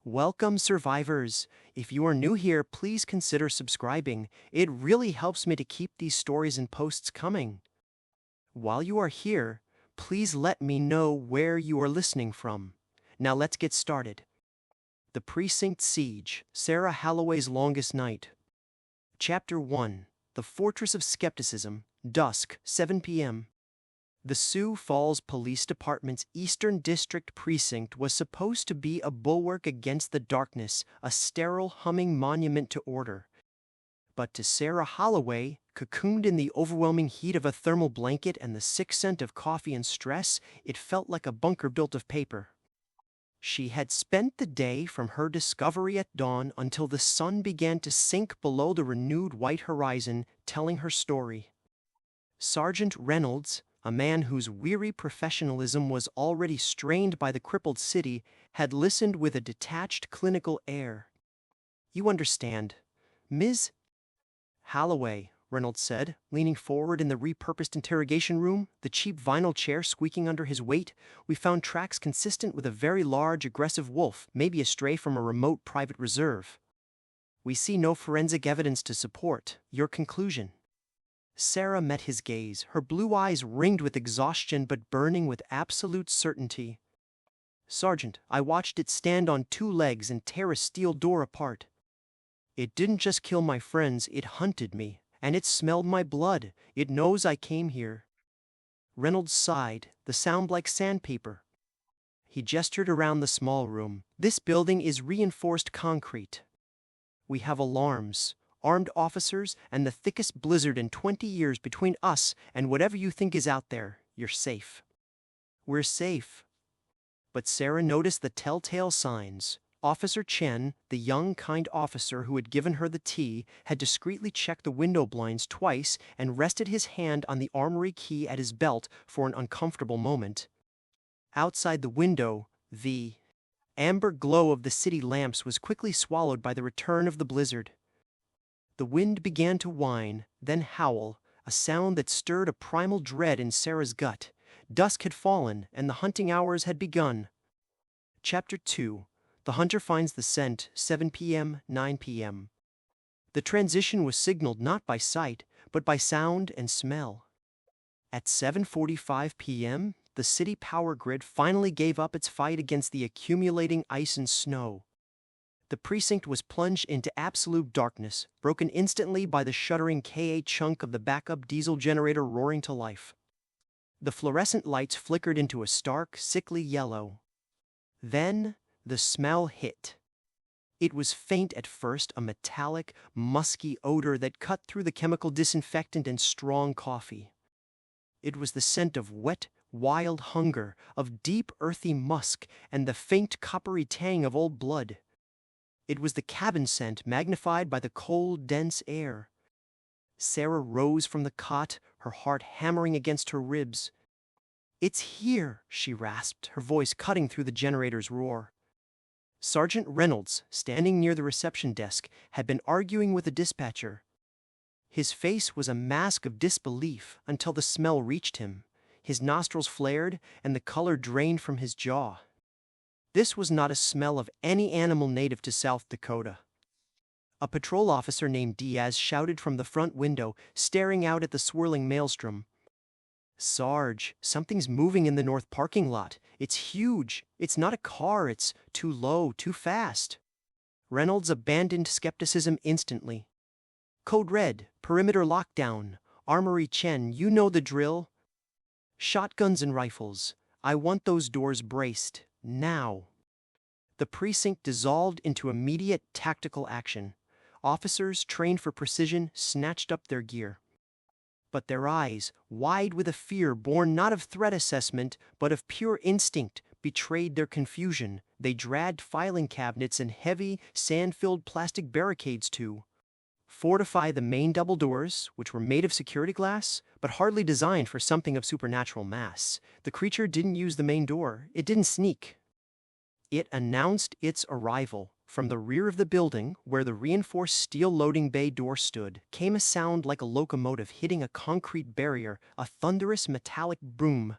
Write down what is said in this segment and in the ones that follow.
Welcome, survivors. If you are new here, please consider subscribing. It really helps me to keep these stories and posts coming. While you are here, please let me know where you are listening from. Now let's get started. The Precinct Siege, Sarah Halloway's Longest Night. Chapter 1. The Fortress of Skepticism, dusk, 7 p.m. The Sioux Falls Police Department's Eastern District Precinct was supposed to be a bulwark against the darkness, a sterile, humming monument to order. But to Sarah Holloway, cocooned in the overwhelming heat of a thermal blanket and the sick scent of coffee and stress, it felt like a bunker built of paper. She had spent the day from her discovery at dawn until the sun began to sink below the renewed white horizon, telling her story. Sergeant Reynolds, a man whose weary professionalism was already strained by the crippled city, had listened with a detached clinical air. "You understand, Ms. Halloway," Reynolds said, leaning forward in the repurposed interrogation room, the cheap vinyl chair squeaking under his weight. "We found tracks consistent with a very large, aggressive wolf, maybe a stray from a remote private reserve. We see no forensic evidence to support your conclusion." Sarah met his gaze, her blue eyes ringed with exhaustion but burning with absolute certainty. "Sergeant, I watched it stand on two legs and tear a steel door apart. It didn't just kill my friends, it hunted me, and it smelled my blood. It knows I came here." Reynolds sighed, the sound like sandpaper. He gestured around the small room. "This building is reinforced concrete. We have alarms, armed officers, and the thickest blizzard in 20 years between us and whatever you think is out there. You're safe." "We're safe." But Sarah noticed the telltale signs. Officer Chen, the young, kind officer who had given her the tea, had discreetly checked the window blinds twice and rested his hand on the armory key at his belt for an uncomfortable moment. Outside the window, the amber glow of the city lamps was quickly swallowed by the return of the blizzard. The wind began to whine, then howl, a sound that stirred a primal dread in Sarah's gut. Dusk had fallen, and the hunting hours had begun. Chapter 2. The hunter finds the scent, 7 p.m., 9 p.m. The transition was signaled not by sight, but by sound and smell. At 7:45 p.m., the city power grid finally gave up its fight against the accumulating ice and snow. The precinct was plunged into absolute darkness, broken instantly by the shuddering Ka chunk of the backup diesel generator roaring to life. The fluorescent lights flickered into a stark, sickly yellow. Then the smell hit. It was faint at first, a metallic, musky odor that cut through the chemical disinfectant and strong coffee. It was the scent of wet, wild hunger, of deep, earthy musk, and the faint, coppery tang of old blood. It was the cabin scent magnified by the cold, dense air. Sarah rose from the cot, her heart hammering against her ribs. "It's here," she rasped, her voice cutting through the generator's roar. Sergeant Reynolds, standing near the reception desk, had been arguing with the dispatcher. His face was a mask of disbelief until the smell reached him. His nostrils flared, and the color drained from his jaw. This was not a smell of any animal native to South Dakota. A patrol officer named Diaz shouted from the front window, staring out at the swirling maelstrom. "Sarge, something's moving in the north parking lot. It's huge. It's not a car. It's too low, too fast." Reynolds abandoned skepticism instantly. "Code Red, perimeter lockdown. Armory Chen, you know the drill. Shotguns and rifles. I want those doors braced. Now." The precinct dissolved into immediate tactical action. Officers, trained for precision, snatched up their gear. But their eyes, wide with a fear born not of threat assessment, but of pure instinct, betrayed their confusion. They dragged filing cabinets and heavy, sand-filled plastic barricades to fortify the main double doors, which were made of security glass, but hardly designed for something of supernatural mass. The creature didn't use the main door. It didn't sneak. It announced its arrival. From the rear of the building, where the reinforced steel loading bay door stood, came a sound like a locomotive hitting a concrete barrier, a thunderous metallic boom.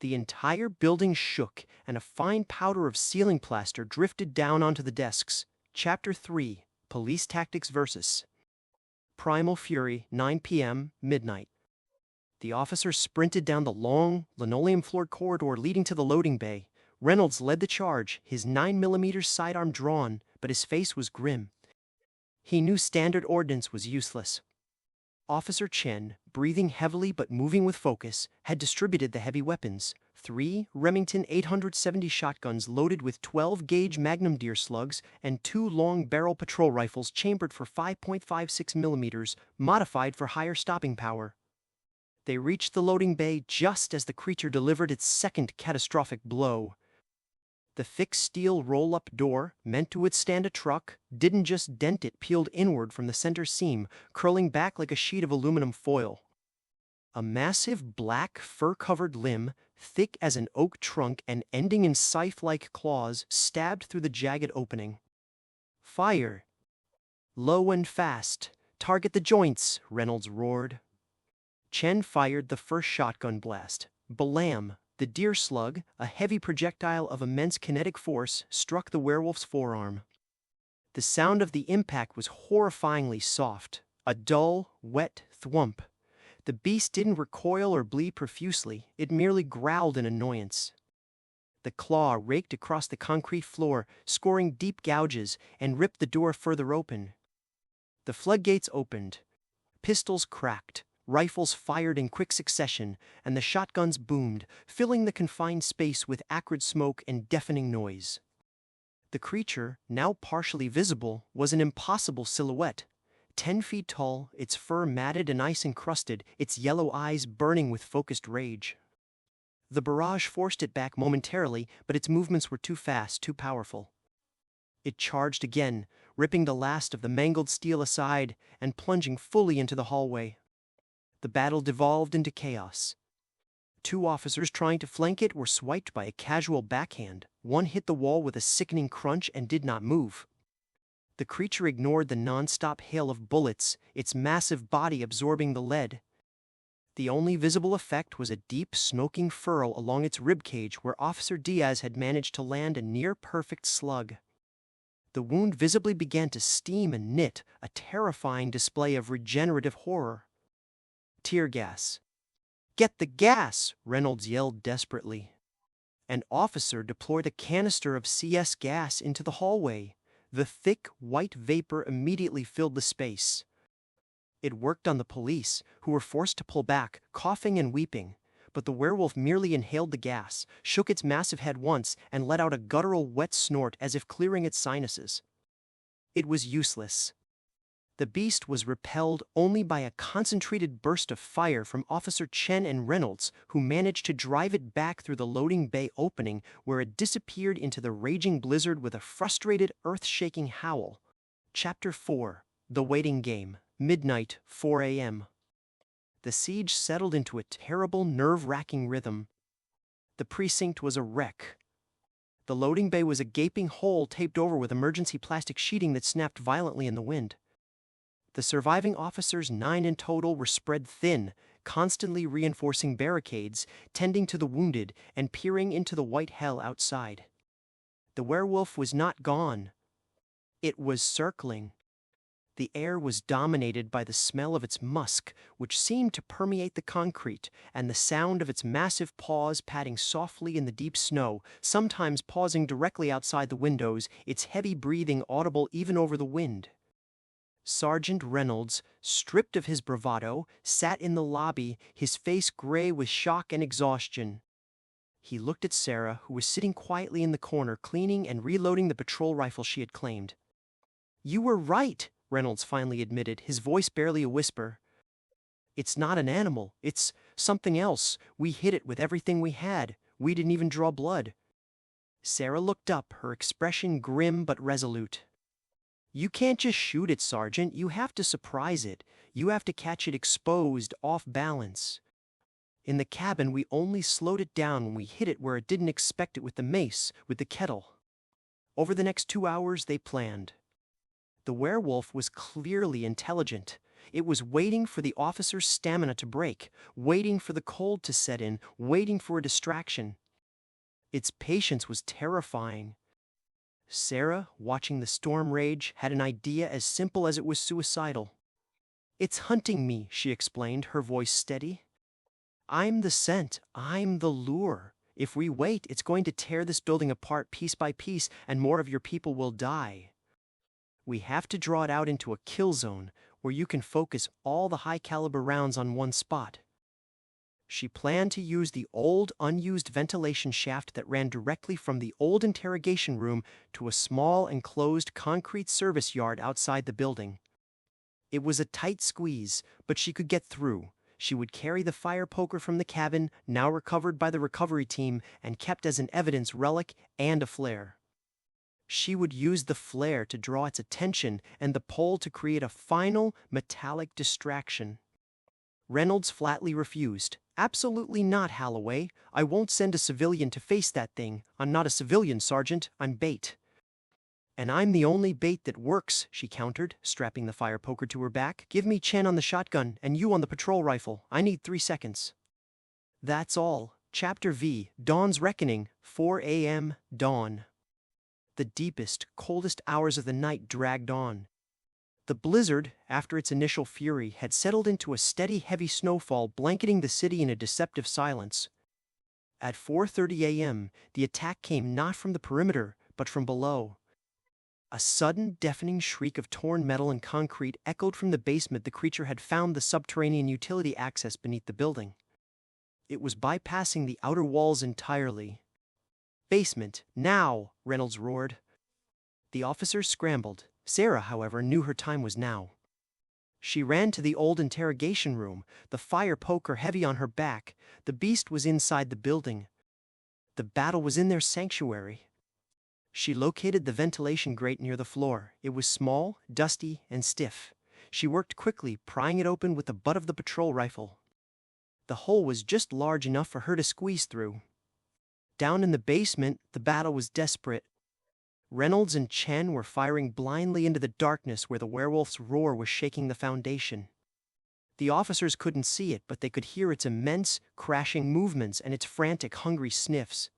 The entire building shook, and a fine powder of ceiling plaster drifted down onto the desks. Chapter 3: Police Tactics vs. Primal Fury, 9 p.m., midnight. The officers sprinted down the long, linoleum-floored corridor leading to the loading bay. Reynolds led the charge, his 9mm sidearm drawn, but his face was grim. He knew standard ordnance was useless. Officer Chen, breathing heavily but moving with focus, had distributed the heavy weapons. 3 Remington 870 shotguns loaded with 12-gauge magnum deer slugs and 2 long-barrel patrol rifles chambered for 5.56mm, modified for higher stopping power. They reached the loading bay just as the creature delivered its second catastrophic blow. The thick steel roll-up door, meant to withstand a truck, didn't just dent it, peeled inward from the center seam, curling back like a sheet of aluminum foil. A massive black fur-covered limb, thick as an oak trunk and ending in scythe-like claws, stabbed through the jagged opening. "Fire! Low and fast! Target the joints!" Reynolds roared. Chen fired the first shotgun blast. Balam! The deer slug, a heavy projectile of immense kinetic force, struck the werewolf's forearm. The sound of the impact was horrifyingly soft, a dull, wet thwump. The beast didn't recoil or bleed profusely, it merely growled in annoyance. The claw raked across the concrete floor, scoring deep gouges, and ripped the door further open. The floodgates opened. Pistols cracked. Rifles fired in quick succession, and the shotguns boomed, filling the confined space with acrid smoke and deafening noise. The creature, now partially visible, was an impossible silhouette. 10 feet tall, its fur matted and ice-encrusted, its yellow eyes burning with focused rage. The barrage forced it back momentarily, but its movements were too fast, too powerful. It charged again, ripping the last of the mangled steel aside and plunging fully into the hallway. The battle devolved into chaos. 2 officers trying to flank it were swiped by a casual backhand. One hit the wall with a sickening crunch and did not move. The creature ignored the non-stop hail of bullets, its massive body absorbing the lead. The only visible effect was a deep, smoking furrow along its ribcage where Officer Diaz had managed to land a near-perfect slug. The wound visibly began to steam and knit, a terrifying display of regenerative horror. Tear gas. "Get the gas!" Reynolds yelled desperately. An officer deployed a canister of CS gas into the hallway. The thick, white vapor immediately filled the space. It worked on the police, who were forced to pull back, coughing and weeping, but the werewolf merely inhaled the gas, shook its massive head once, and let out a guttural wet snort as if clearing its sinuses. It was useless. The beast was repelled only by a concentrated burst of fire from Officer Chen and Reynolds, who managed to drive it back through the loading bay opening, where it disappeared into the raging blizzard with a frustrated, earth-shaking howl. Chapter 4: The Waiting Game, midnight, 4 a.m. The siege settled into a terrible, nerve-wracking rhythm. The precinct was a wreck. The loading bay was a gaping hole taped over with emergency plastic sheeting that snapped violently in the wind. The surviving officers, 9 in total, were spread thin, constantly reinforcing barricades, tending to the wounded, and peering into the white hell outside. The werewolf was not gone. It was circling. The air was dominated by the smell of its musk, which seemed to permeate the concrete, and the sound of its massive paws padding softly in the deep snow, sometimes pausing directly outside the windows, its heavy breathing audible even over the wind. Sergeant Reynolds, stripped of his bravado, sat in the lobby, his face gray with shock and exhaustion. He looked at Sarah, who was sitting quietly in the corner, cleaning and reloading the patrol rifle she had claimed. "You were right," Reynolds finally admitted, his voice barely a whisper. "It's not an animal, it's something else. We hit it with everything we had. We didn't even draw blood." Sarah looked up, her expression grim but resolute. "You can't just shoot it, Sergeant. You have to surprise it. You have to catch it exposed, off balance. In the cabin, we only slowed it down when we hit it where it didn't expect it with the mace, with the kettle." Over the next 2 hours, they planned. The werewolf was clearly intelligent. It was waiting for the officer's stamina to break, waiting for the cold to set in, waiting for a distraction. Its patience was terrifying. Sarah, watching the storm rage, had an idea as simple as it was suicidal. "It's hunting me," she explained, her voice steady. "I'm the scent, I'm the lure. If we wait, it's going to tear this building apart piece by piece, and more of your people will die. We have to draw it out into a kill zone, where you can focus all the high-caliber rounds on one spot." She planned to use the old, unused ventilation shaft that ran directly from the old interrogation room to a small enclosed concrete service yard outside the building. It was a tight squeeze, but she could get through. She would carry the fire poker from the cabin, now recovered by the recovery team and kept as an evidence relic, and a flare. She would use the flare to draw its attention and the pole to create a final, metallic distraction. Reynolds flatly refused. "Absolutely not, Halloway. I won't send a civilian to face that thing. I'm not a civilian, Sergeant. I'm bait." "And I'm the only bait that works," she countered, strapping the fire poker to her back. "Give me Chen on the shotgun, and you on the patrol rifle. I need 3 seconds." That's all. Chapter V, Dawn's Reckoning, 4 a.m., dawn. The deepest, coldest hours of the night dragged on. The blizzard, after its initial fury, had settled into a steady, heavy snowfall blanketing the city in a deceptive silence. At 4:30 a.m., the attack came not from the perimeter, but from below. A sudden, deafening shriek of torn metal and concrete echoed from the basement. The creature had found the subterranean utility access beneath the building. It was bypassing the outer walls entirely. "Basement, now!" Reynolds roared. The officers scrambled. Sarah, however, knew her time was now. She ran to the old interrogation room, the fire poker heavy on her back. The beast was inside the building. The battle was in their sanctuary. She located the ventilation grate near the floor. It was small, dusty, and stiff. She worked quickly, prying it open with the butt of the patrol rifle. The hole was just large enough for her to squeeze through. Down in the basement, the battle was desperate. Reynolds and Chen were firing blindly into the darkness where the werewolf's roar was shaking the foundation. The officers couldn't see it, but they could hear its immense, crashing movements and its frantic, hungry sniffs.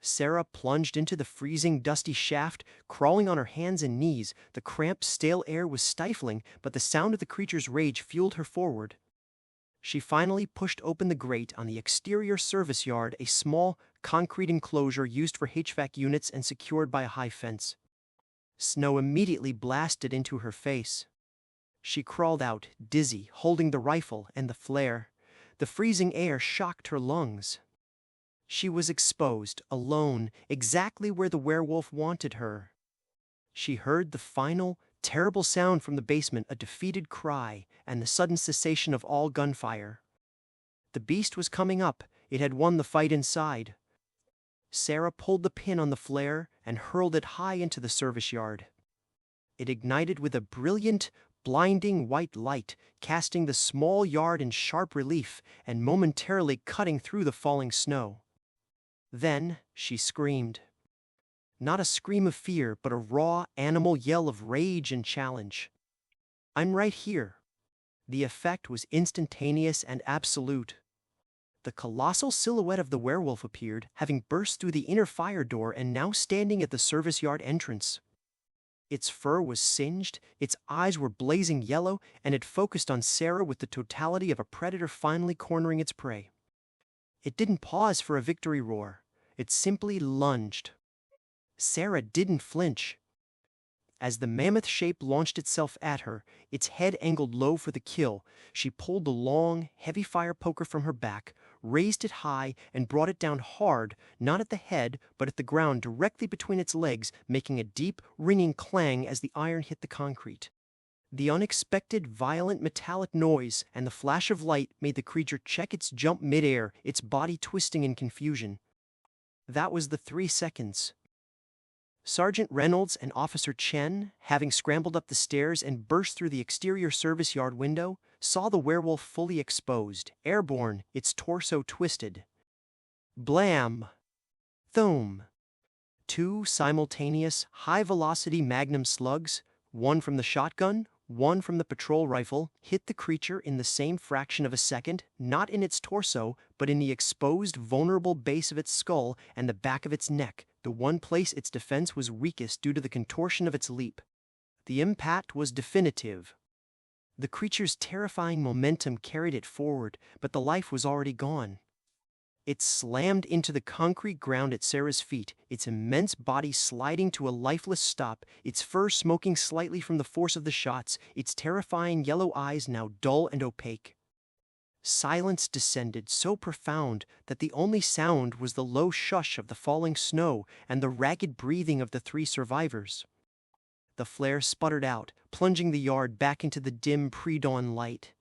Sarah plunged into the freezing, dusty shaft, crawling on her hands and knees. The cramped, stale air was stifling, but the sound of the creature's rage fueled her forward. She finally pushed open the grate on the exterior service yard, a small, concrete enclosure used for HVAC units and secured by a high fence. Snow immediately blasted into her face. She crawled out, dizzy, holding the rifle and the flare. The freezing air shocked her lungs. She was exposed, alone, exactly where the werewolf wanted her. She heard the final, terrible sound from the basement, a defeated cry, and the sudden cessation of all gunfire. The beast was coming up. It had won the fight inside. Sarah pulled the pin on the flare and hurled it high into the service yard. It ignited with a brilliant, blinding white light, casting the small yard in sharp relief and momentarily cutting through the falling snow. Then she screamed. Not a scream of fear, but a raw, animal yell of rage and challenge. "I'm right here." The effect was instantaneous and absolute. The colossal silhouette of the werewolf appeared, having burst through the inner fire door and now standing at the service yard entrance. Its fur was singed, its eyes were blazing yellow, and it focused on Sarah with the totality of a predator finally cornering its prey. It didn't pause for a victory roar. It simply lunged. Sarah didn't flinch. As the mammoth shape launched itself at her, its head angled low for the kill, she pulled the long, heavy fire poker from her back, raised it high, and brought it down hard, not at the head, but at the ground directly between its legs, making a deep, ringing clang as the iron hit the concrete. The unexpected, violent metallic noise and the flash of light made the creature check its jump midair, its body twisting in confusion. That was the 3 seconds. Sergeant Reynolds and Officer Chen, having scrambled up the stairs and burst through the exterior service yard window, saw the werewolf fully exposed, airborne, its torso twisted. Blam! Thum! 2 simultaneous, high-velocity magnum slugs, one from the shotgun, One from the patrol rifle hit the creature in the same fraction of a second, not in its torso, but in the exposed, vulnerable base of its skull and the back of its neck, the one place its defense was weakest due to the contortion of its leap. The impact was definitive. The creature's terrifying momentum carried it forward, but the life was already gone. It slammed into the concrete ground at Sarah's feet, its immense body sliding to a lifeless stop, its fur smoking slightly from the force of the shots, its terrifying yellow eyes now dull and opaque. Silence descended so profound that the only sound was the low shush of the falling snow and the ragged breathing of the three survivors. The flare sputtered out, plunging the yard back into the dim pre-dawn light.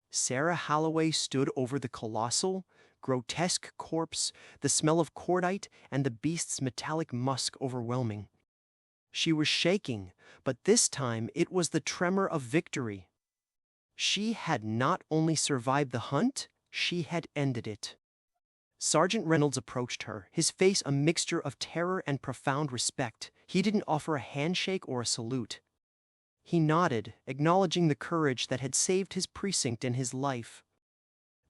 Sarah Halloway stood over the colossal, grotesque corpse, the smell of cordite and the beast's metallic musk overwhelming. She was shaking, but this time it was the tremor of victory. She had not only survived the hunt, she had ended it. Sergeant Reynolds approached her, his face a mixture of terror and profound respect. He didn't offer a handshake or a salute. He nodded, acknowledging the courage that had saved his precinct and his life.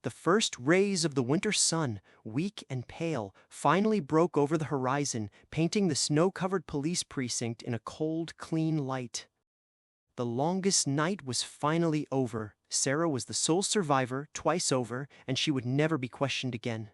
The first rays of the winter sun, weak and pale, finally broke over the horizon, painting the snow-covered police precinct in a cold, clean light. The longest night was finally over. Sarah was the sole survivor, twice over, and she would never be questioned again.